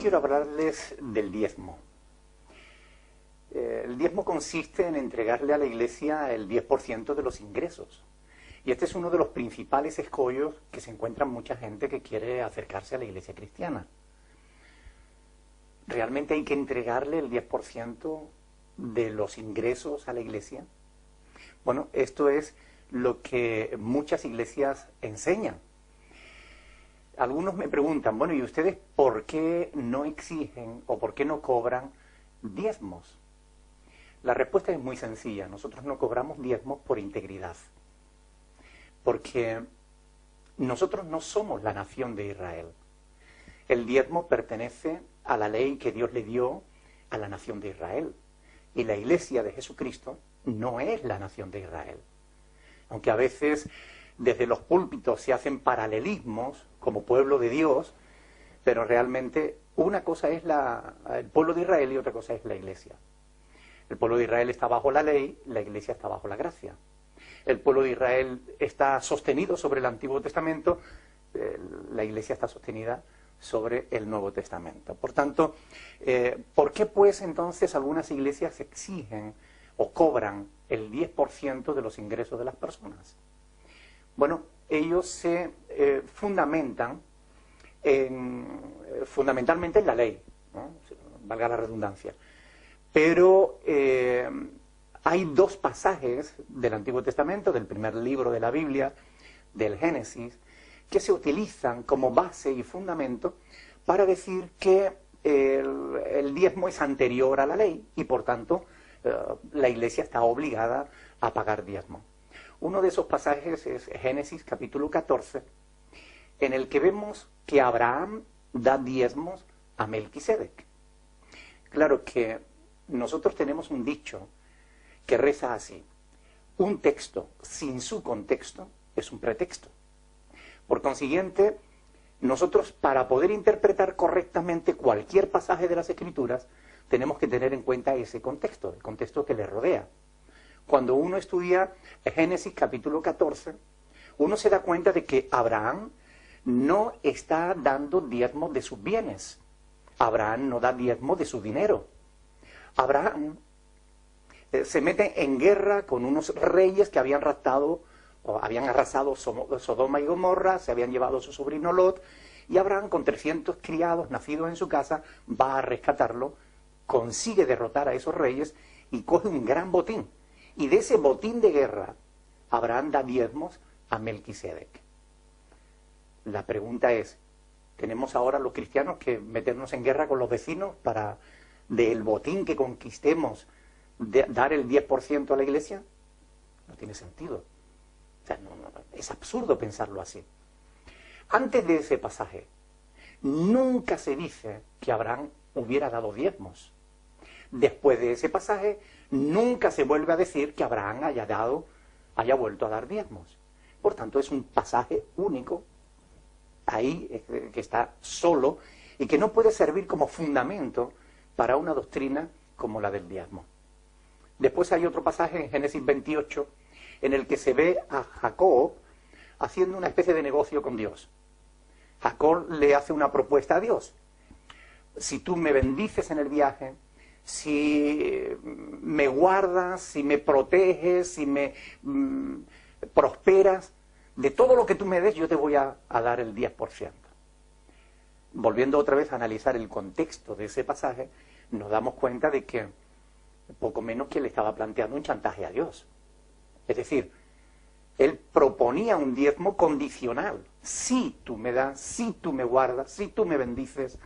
quiero hablarles del diezmo. El diezmo consiste en entregarle a la Iglesia el 10% de los ingresos. Y este es uno de los principales escollos que se encuentra mucha gente que quiere acercarse a la Iglesia cristiana. ¿Realmente hay que entregarle el 10% de los ingresos a la Iglesia? Bueno, esto es lo que muchas iglesias enseñan. Algunos me preguntan, bueno, ¿y ustedes por qué no exigen o por qué no cobran diezmos? La respuesta es muy sencilla. Nosotros no cobramos diezmos por integridad. Porque nosotros no somos la nación de Israel. El diezmo pertenece a la ley que Dios le dio a la nación de Israel. Y la Iglesia de Jesucristo no es la nación de Israel. Aunque a veces desde los púlpitos se hacen paralelismos como pueblo de Dios, pero realmente una cosa es el pueblo de Israel y otra cosa es la Iglesia. El pueblo de Israel está bajo la ley, la Iglesia está bajo la gracia. El pueblo de Israel está sostenido sobre el Antiguo Testamento, la Iglesia está sostenida sobre el Nuevo Testamento. Por tanto, ¿por qué pues entonces algunas iglesias exigen o cobran el 10% de los ingresos de las personas? Bueno, ellos se fundamentan fundamentalmente en la ley, ¿no? Valga la redundancia. Pero hay dos pasajes del Antiguo Testamento, del primer libro de la Biblia, del Génesis, que se utilizan como base y fundamento para decir que el diezmo es anterior a la ley y por tanto la Iglesia está obligada a pagar diezmo. Uno de esos pasajes es Génesis capítulo 14, en el que vemos que Abraham da diezmos a Melquisedec. Claro que nosotros tenemos un dicho que reza así: un texto sin su contexto es un pretexto. Por consiguiente, nosotros para poder interpretar correctamente cualquier pasaje de las Escrituras tenemos que tener en cuenta ese contexto, el contexto que le rodea. Cuando uno estudia Génesis capítulo 14, uno se da cuenta de que Abraham no está dando diezmo de sus bienes. Abraham no da diezmo de su dinero. Abraham se mete en guerra con unos reyes que habían arrasado Sodoma y Gomorra, se habían llevado a su sobrino Lot, y Abraham, con 300 criados nacidos en su casa, va a rescatarlo, consigue derrotar a esos reyes y coge un gran botín. Y de ese botín de guerra, Abraham da diezmos a Melquisedec. La pregunta es, ¿tenemos ahora los cristianos que meternos en guerra con los vecinos para del botín que conquistemos dar el 10% a la Iglesia? No tiene sentido. O sea, es absurdo pensarlo así. Antes de ese pasaje, nunca se dice que Abraham hubiera dado diezmos. Después de ese pasaje, nunca se vuelve a decir que Abraham haya vuelto a dar diezmos. Por tanto, es un pasaje único, ahí, que está solo, y que no puede servir como fundamento para una doctrina como la del diezmo. Después hay otro pasaje en Génesis 28, en el que se ve a Jacob haciendo una especie de negocio con Dios. Jacob le hace una propuesta a Dios. Si tú me bendices en el viaje, si me guardas, si me proteges, si me prosperas, de todo lo que tú me des yo te voy a dar el 10%. Volviendo otra vez a analizar el contexto de ese pasaje, nos damos cuenta de que poco menos que le estaba planteando un chantaje a Dios. Es decir, él proponía un diezmo condicional. Si tú me das, si tú me guardas, si tú me bendices.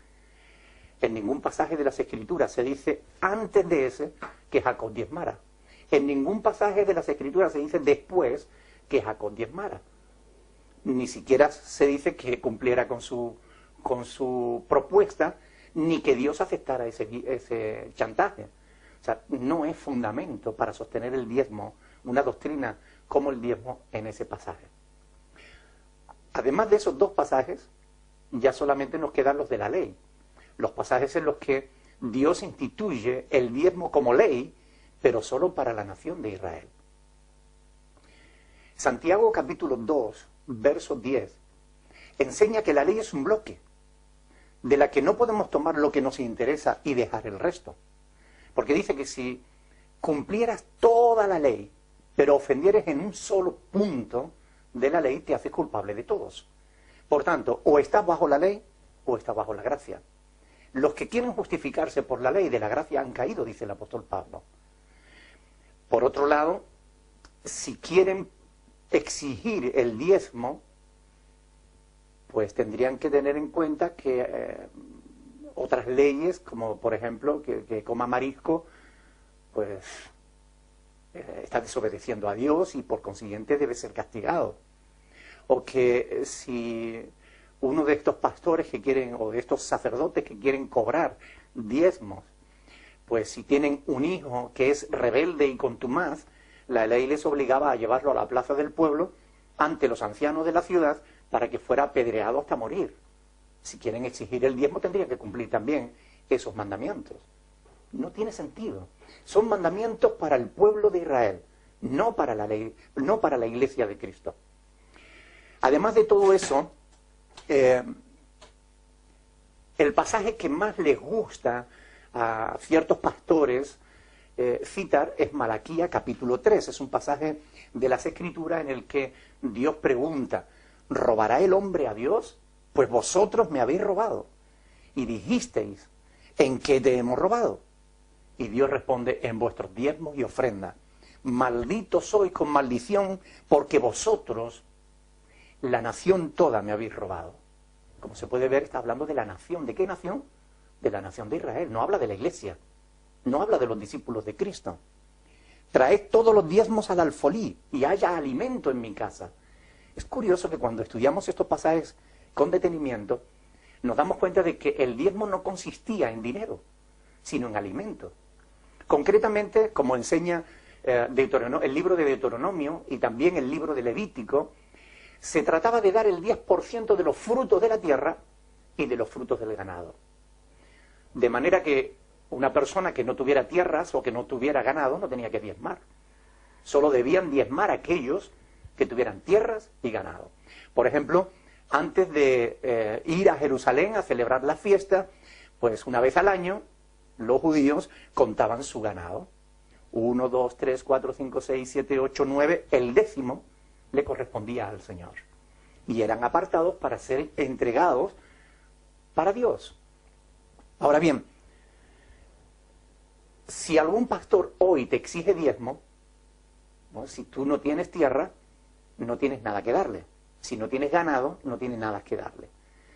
En ningún pasaje de las Escrituras se dice antes de ese que Jacob diezmara. En ningún pasaje de las Escrituras se dice después que Jacob diezmara. Ni siquiera se dice que cumpliera con su propuesta, ni que Dios aceptara ese chantaje. O sea, no es fundamento para sostener el diezmo, una doctrina como el diezmo en ese pasaje. Además de esos dos pasajes, ya solamente nos quedan los de la ley. Los pasajes en los que Dios instituye el diezmo como ley, pero solo para la nación de Israel. Santiago capítulo 2, verso 10, enseña que la ley es un bloque. de la que no podemos tomar lo que nos interesa y dejar el resto. Porque dice que si cumplieras toda la ley, pero ofendieres en un solo punto de la ley, te haces culpable de todos. Por tanto, o estás bajo la ley o estás bajo la gracia. Los que quieren justificarse por la ley de la gracia han caído, dice el apóstol Pablo. Por otro lado, si quieren exigir el diezmo, pues tendrían que tener en cuenta que otras leyes, como por ejemplo que coma marisco, pues está desobedeciendo a Dios y por consiguiente debe ser castigado. O que si uno de estos pastores que quieren, o de estos sacerdotes que quieren cobrar diezmos, pues si tienen un hijo que es rebelde y contumaz, la ley les obligaba a llevarlo a la plaza del pueblo ante los ancianos de la ciudad para que fuera apedreado hasta morir. Si quieren exigir el diezmo tendrían que cumplir también esos mandamientos. No tiene sentido. Son mandamientos para el pueblo de Israel, no para la ley, no para la iglesia de Cristo. Además de todo eso, el pasaje que más les gusta a ciertos pastores citar es Malaquía capítulo 3. Es un pasaje de las Escrituras en el que Dios pregunta: ¿robará el hombre a Dios? Pues vosotros me habéis robado. Y dijisteis: ¿en qué te hemos robado? Y Dios responde: en vuestros diezmos y ofrendas. Malditos sois con maldición, porque vosotros, la nación toda, me habéis robado. Como se puede ver, está hablando de la nación. ¿De qué nación? De la nación de Israel. No habla de la iglesia. No habla de los discípulos de Cristo. Traed todos los diezmos al alfolí y haya alimento en mi casa. Es curioso que cuando estudiamos estos pasajes con detenimiento, nos damos cuenta de que el diezmo no consistía en dinero, sino en alimento. Concretamente, como enseña el libro de Deuteronomio y también el libro de Levítico, se trataba de dar el 10% de los frutos de la tierra y de los frutos del ganado. De manera que una persona que no tuviera tierras o que no tuviera ganado no tenía que diezmar. Solo debían diezmar aquellos que tuvieran tierras y ganado. Por ejemplo, antes de ir a Jerusalén a celebrar la fiesta, pues una vez al año los judíos contaban su ganado. 1, 2, 3, 4, 5, 6, 7, 8, 9, el 10º le correspondía al Señor. Y eran apartados para ser entregados para Dios. Ahora bien, si algún pastor hoy te exige diezmo, ¿no? Si tú no tienes tierra, no tienes nada que darle. Si no tienes ganado, no tienes nada que darle.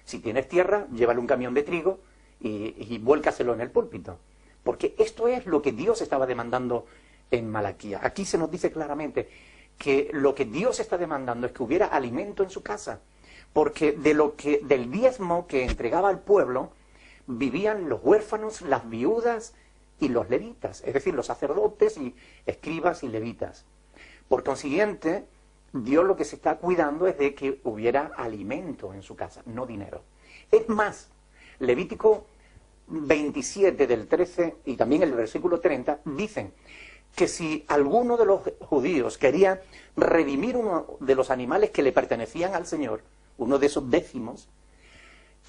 Si tienes tierra, llévale un camión de trigo y vuélcaselo en el púlpito. Porque esto es lo que Dios estaba demandando en Malaquía. Aquí se nos dice claramente que lo que Dios está demandando es que hubiera alimento en su casa. Porque del diezmo que entregaba al pueblo, vivían los huérfanos, las viudas y los levitas, es decir, los sacerdotes y escribas y levitas. Por consiguiente, Dios lo que se está cuidando es de que hubiera alimento en su casa, no dinero. Es más, Levítico 27 del 13 y también el versículo 30 dicen que si alguno de los judíos quería redimir uno de los animales que le pertenecían al Señor, uno de esos décimos,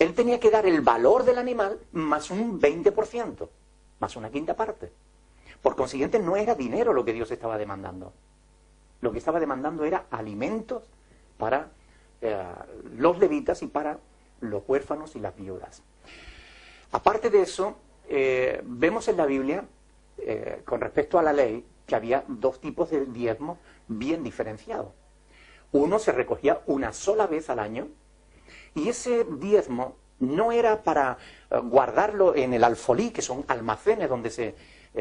él tenía que dar el valor del animal más un 20%, más una quinta parte. Por consiguiente, no era dinero lo que Dios estaba demandando. Lo que estaba demandando era alimentos para los levitas y para los huérfanos y las viudas. Aparte de eso, vemos en la Biblia, con respecto a la ley, que había dos tipos de diezmo bien diferenciados. Uno se recogía una sola vez al año, y ese diezmo no era para guardarlo en el alfolí, que son almacenes donde se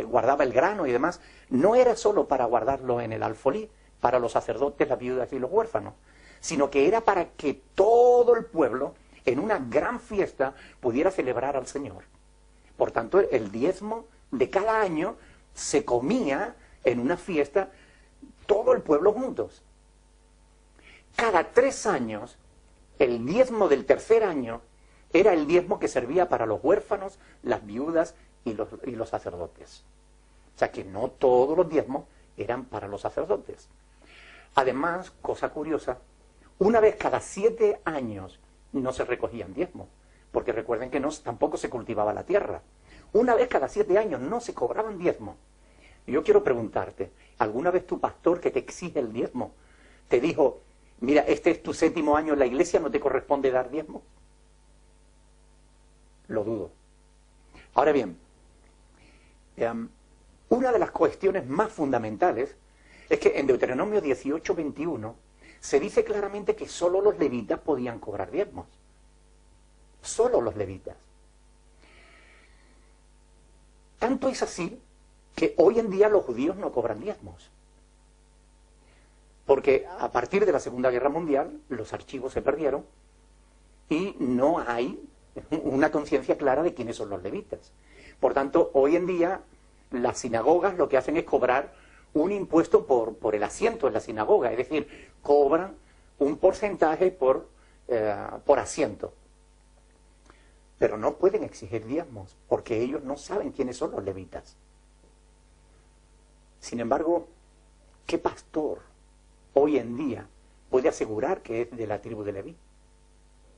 guardaba el grano y demás. No era solo para guardarlo en el alfolí, para los sacerdotes, las viudas y los huérfanos, sino que era para que todo el pueblo, en una gran fiesta, pudiera celebrar al Señor. Por tanto, el diezmo de cada año se comía en una fiesta todo el pueblo juntos. Cada 3 años, el diezmo del tercer año era el diezmo que servía para los huérfanos, las viudas y los sacerdotes. O sea que no todos los diezmos eran para los sacerdotes. Además, cosa curiosa, una vez cada 7 años no se recogían diezmos, porque recuerden que tampoco se cultivaba la tierra. Una vez cada 7 años no se cobraban diezmos. Y yo quiero preguntarte, ¿alguna vez tu pastor que te exige el diezmo te dijo, mira, este es tu 7º año en la iglesia, no te corresponde dar diezmo? Lo dudo. Ahora bien, una de las cuestiones más fundamentales es que en Deuteronomio 18:21 se dice claramente que solo los levitas podían cobrar diezmos. Solo los levitas. Tanto es así que hoy en día los judíos no cobran diezmos. Porque a partir de la Segunda Guerra Mundial los archivos se perdieron y no hay una conciencia clara de quiénes son los levitas. Por tanto, hoy en día las sinagogas lo que hacen es cobrar un impuesto por el asiento en la sinagoga, es decir, cobran un porcentaje por asiento. Pero no pueden exigir diezmos, porque ellos no saben quiénes son los levitas. Sin embargo, ¿qué pastor hoy en día puede asegurar que es de la tribu de Leví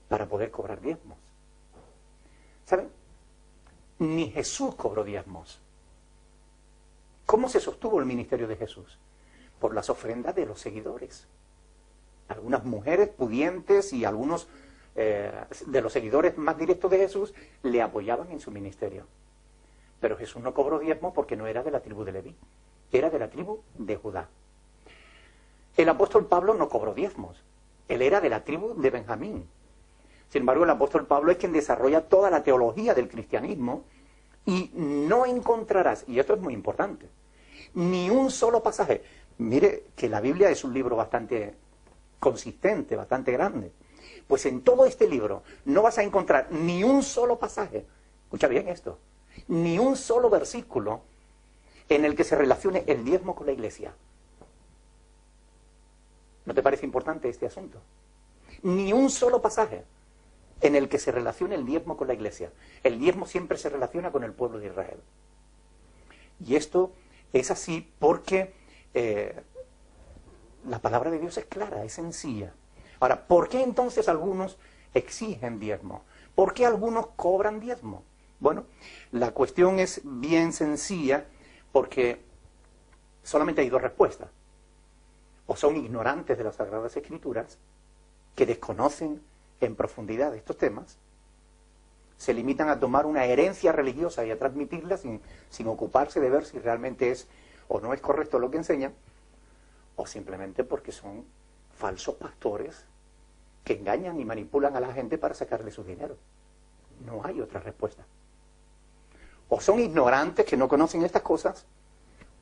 para poder cobrar diezmos? ¿Saben? Ni Jesús cobró diezmos. ¿Cómo se sostuvo el ministerio de Jesús? Por las ofrendas de los seguidores. Algunas mujeres pudientes y algunos de los seguidores más directos de Jesús le apoyaban en su ministerio. Pero Jesús no cobró diezmos porque no era de la tribu de Leví, era de la tribu de Judá. El apóstol Pablo no cobró diezmos, él era de la tribu de Benjamín. Sin embargo, el apóstol Pablo es quien desarrolla toda la teología del cristianismo y no encontrarás, y esto es muy importante, ni un solo pasaje. Mire que la Biblia es un libro bastante consistente, bastante grande. Pues en todo este libro no vas a encontrar ni un solo pasaje, escucha bien esto, ni un solo versículo en el que se relacione el diezmo con la iglesia. ¿No te parece importante este asunto? Ni un solo pasaje en el que se relacione el diezmo con la iglesia. El diezmo siempre se relaciona con el pueblo de Israel. Y esto es así porque la palabra de Dios es clara, es sencilla. Ahora, ¿por qué entonces algunos exigen diezmo? ¿Por qué algunos cobran diezmo? Bueno, la cuestión es bien sencilla porque solamente hay 2 respuestas. O son ignorantes de las Sagradas Escrituras, que desconocen en profundidad estos temas, se limitan a tomar una herencia religiosa y a transmitirla sin ocuparse de ver si realmente es o no es correcto lo que enseñan, o simplemente porque son falsos pastores que engañan y manipulan a la gente para sacarle su dinero. No hay otra respuesta. O son ignorantes que no conocen estas cosas,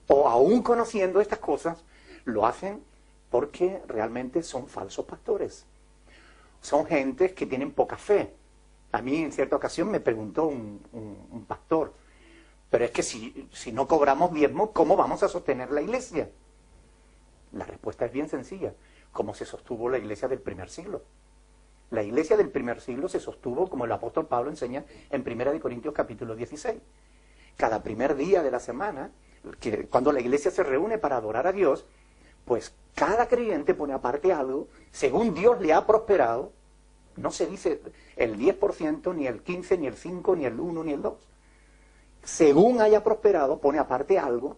o aún conociendo estas cosas, lo hacen porque realmente son falsos pastores. Son gentes que tienen poca fe. A mí en cierta ocasión me preguntó un pastor, pero es que si no cobramos diezmo, ¿cómo vamos a sostener la iglesia? La respuesta es bien sencilla, como se sostuvo la iglesia del primer siglo. La iglesia del primer siglo se sostuvo, como el apóstol Pablo enseña en 1 Corintios capítulo 16. Cada primer día de la semana, cuando la iglesia se reúne para adorar a Dios, pues cada creyente pone aparte algo, según Dios le ha prosperado. No se dice el 10%, ni el 15%, ni el 5%, ni el 1%, ni el 2%. Según haya prosperado, pone aparte algo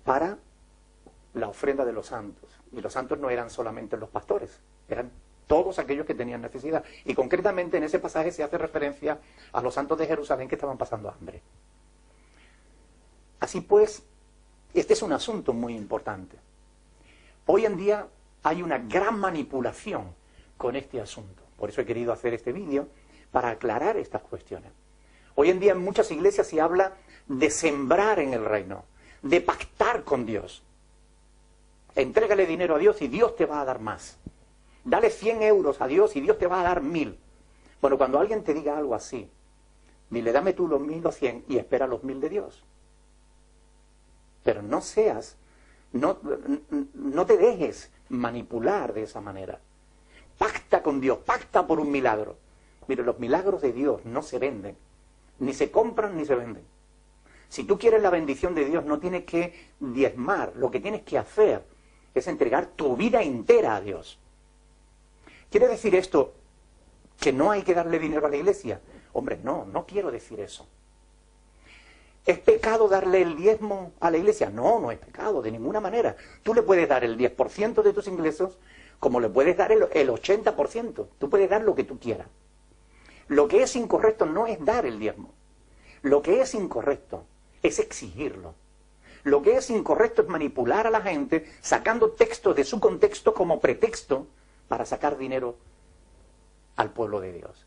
para la ofrenda de los santos. Y los santos no eran solamente los pastores, eran todos aquellos que tenían necesidad. Y concretamente en ese pasaje se hace referencia a los santos de Jerusalén que estaban pasando hambre. Así pues, este es un asunto muy importante. Hoy en día hay una gran manipulación con este asunto. Por eso he querido hacer este vídeo, para aclarar estas cuestiones. Hoy en día en muchas iglesias se habla de sembrar en el reino, de pactar con Dios. Entrégale dinero a Dios y Dios te va a dar más. Dale 100 euros a Dios y Dios te va a dar 1000. Bueno, cuando alguien te diga algo así, dile, dame tú los 1000 o 100 y espera los 1000 de Dios. Pero no te dejes manipular de esa manera. Pacta con Dios, pacta por un milagro. Mire, los milagros de Dios no se venden, ni se compran ni se venden. Si tú quieres la bendición de Dios, no tienes que diezmar, lo que tienes que hacer es entregar tu vida entera a Dios. Quiere decir esto ¿Que no hay que darle dinero a la iglesia? Hombre, no quiero decir eso. ¿Es pecado darle el diezmo a la iglesia? No es pecado, de ninguna manera. Tú le puedes dar el 10% de tus ingresos, como le puedes dar el 80%. Tú puedes dar lo que tú quieras. Lo que es incorrecto no es dar el diezmo. Lo que es incorrecto es exigirlo. Lo que es incorrecto es manipular a la gente sacando textos de su contexto como pretexto para sacar dinero al pueblo de Dios.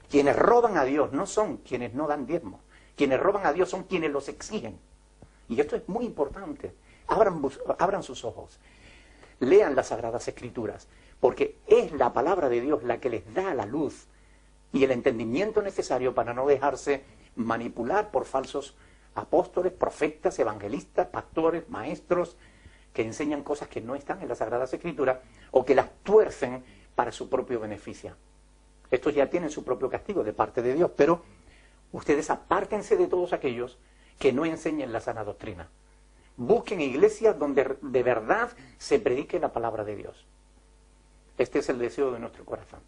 Quienes roban a Dios no son quienes no dan diezmo. Quienes roban a Dios son quienes los exigen. Y esto es muy importante. Abran sus ojos. Lean las Sagradas Escrituras, porque es la palabra de Dios la que les da la luz y el entendimiento necesario para no dejarse manipular por falsos apóstoles, profetas, evangelistas, pastores, maestros, que enseñan cosas que no están en las Sagradas Escrituras o que las tuercen para su propio beneficio. Estos ya tienen su propio castigo de parte de Dios, pero ustedes apártense de todos aquellos que no enseñen la sana doctrina. Busquen iglesias donde de verdad se predique la palabra de Dios. Este es el deseo de nuestro corazón.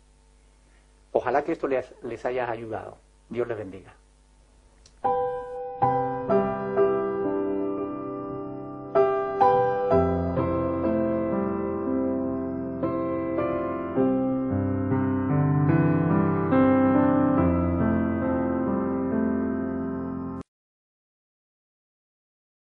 Ojalá que esto les haya ayudado. Dios les bendiga.